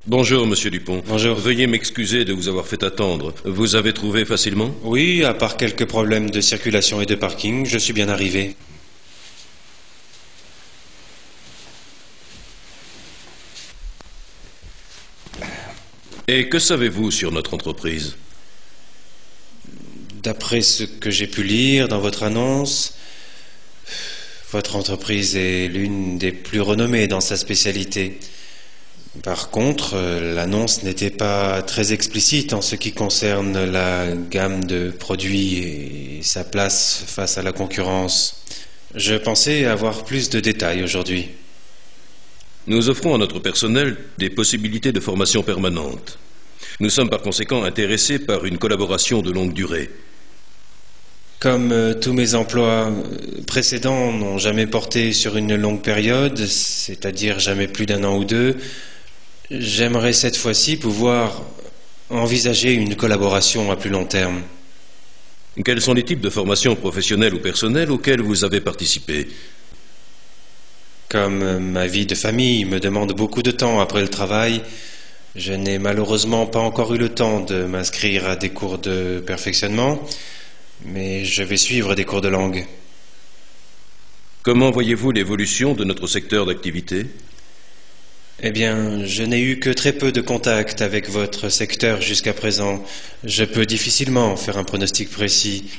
Bonjour, Monsieur Dupont. Bonjour. Veuillez m'excuser de vous avoir fait attendre. Vous avez trouvé facilement? Oui, à part quelques problèmes de circulation et de parking, je suis bien arrivé. Et que savez-vous sur notre entreprise? D'après ce que j'ai pu lire dans votre annonce, votre entreprise est l'une des plus renommées dans sa spécialité. Par contre, l'annonce n'était pas très explicite en ce qui concerne la gamme de produits et sa place face à la concurrence. Je pensais avoir plus de détails aujourd'hui. Nous offrons à notre personnel des possibilités de formation permanente. Nous sommes par conséquent intéressés par une collaboration de longue durée. Comme tous mes emplois précédents n'ont jamais porté sur une longue période, c'est-à-dire jamais plus d'un an ou deux, j'aimerais cette fois-ci pouvoir envisager une collaboration à plus long terme. Quels sont les types de formations professionnelles ou personnelles auxquelles vous avez participé? Comme ma vie de famille me demande beaucoup de temps après le travail, je n'ai malheureusement pas encore eu le temps de m'inscrire à des cours de perfectionnement, mais je vais suivre des cours de langue. Comment voyez-vous l'évolution de notre secteur d'activité? Eh bien, je n'ai eu que très peu de contact avec votre secteur jusqu'à présent. Je peux difficilement faire un pronostic précis.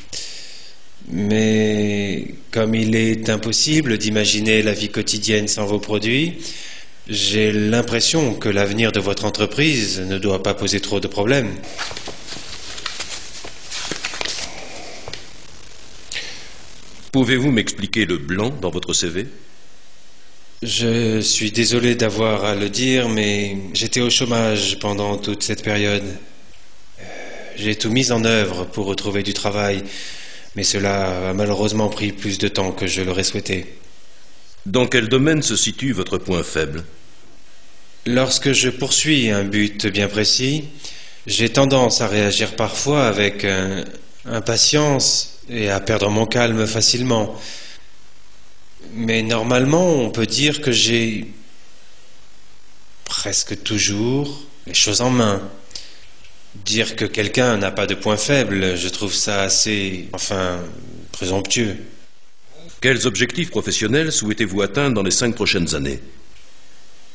Mais comme il est impossible d'imaginer la vie quotidienne sans vos produits, j'ai l'impression que l'avenir de votre entreprise ne doit pas poser trop de problèmes. Pouvez-vous m'expliquer le blanc dans votre CV? Je suis désolé d'avoir à le dire, mais j'étais au chômage pendant toute cette période. J'ai tout mis en œuvre pour retrouver du travail, mais cela a malheureusement pris plus de temps que je l'aurais souhaité. Dans quel domaine se situe votre point faible? Lorsque je poursuis un but bien précis, j'ai tendance à réagir parfois avec impatience et à perdre mon calme facilement. Mais normalement, on peut dire que j'ai presque toujours les choses en main. Dire que quelqu'un n'a pas de point faible, je trouve ça assez, présomptueux. Quels objectifs professionnels souhaitez-vous atteindre dans les 5 prochaines années?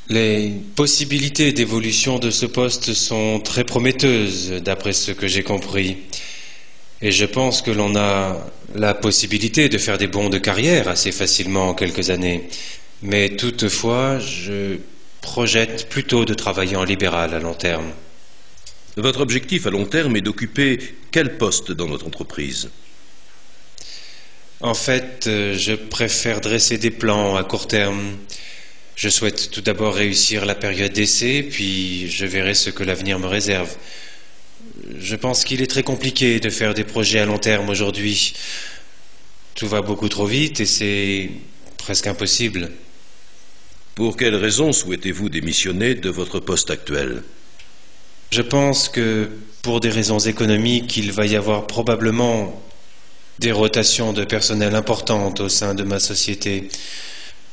Les possibilités d'évolution de ce poste sont très prometteuses, d'après ce que j'ai compris. Et je pense que l'on a la possibilité de faire des bonds de carrière assez facilement en quelques années. Mais toutefois, je projette plutôt de travailler en libéral à long terme. Votre objectif à long terme est d'occuper quel poste dans notre entreprise? En fait, je préfère dresser des plans à court terme. Je souhaite tout d'abord réussir la période d'essai, puis je verrai ce que l'avenir me réserve. Je pense qu'il est très compliqué de faire des projets à long terme aujourd'hui. Tout va beaucoup trop vite et c'est presque impossible. Pour quelles raisons souhaitez-vous démissionner de votre poste actuel? Je pense que pour des raisons économiques, il va y avoir probablement des rotations de personnel importantes au sein de ma société.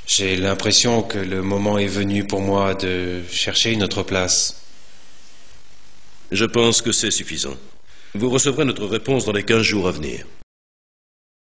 J'ai l'impression que le moment est venu pour moi de chercher une autre place. Je pense que c'est suffisant. Vous recevrez notre réponse dans les 15 jours à venir.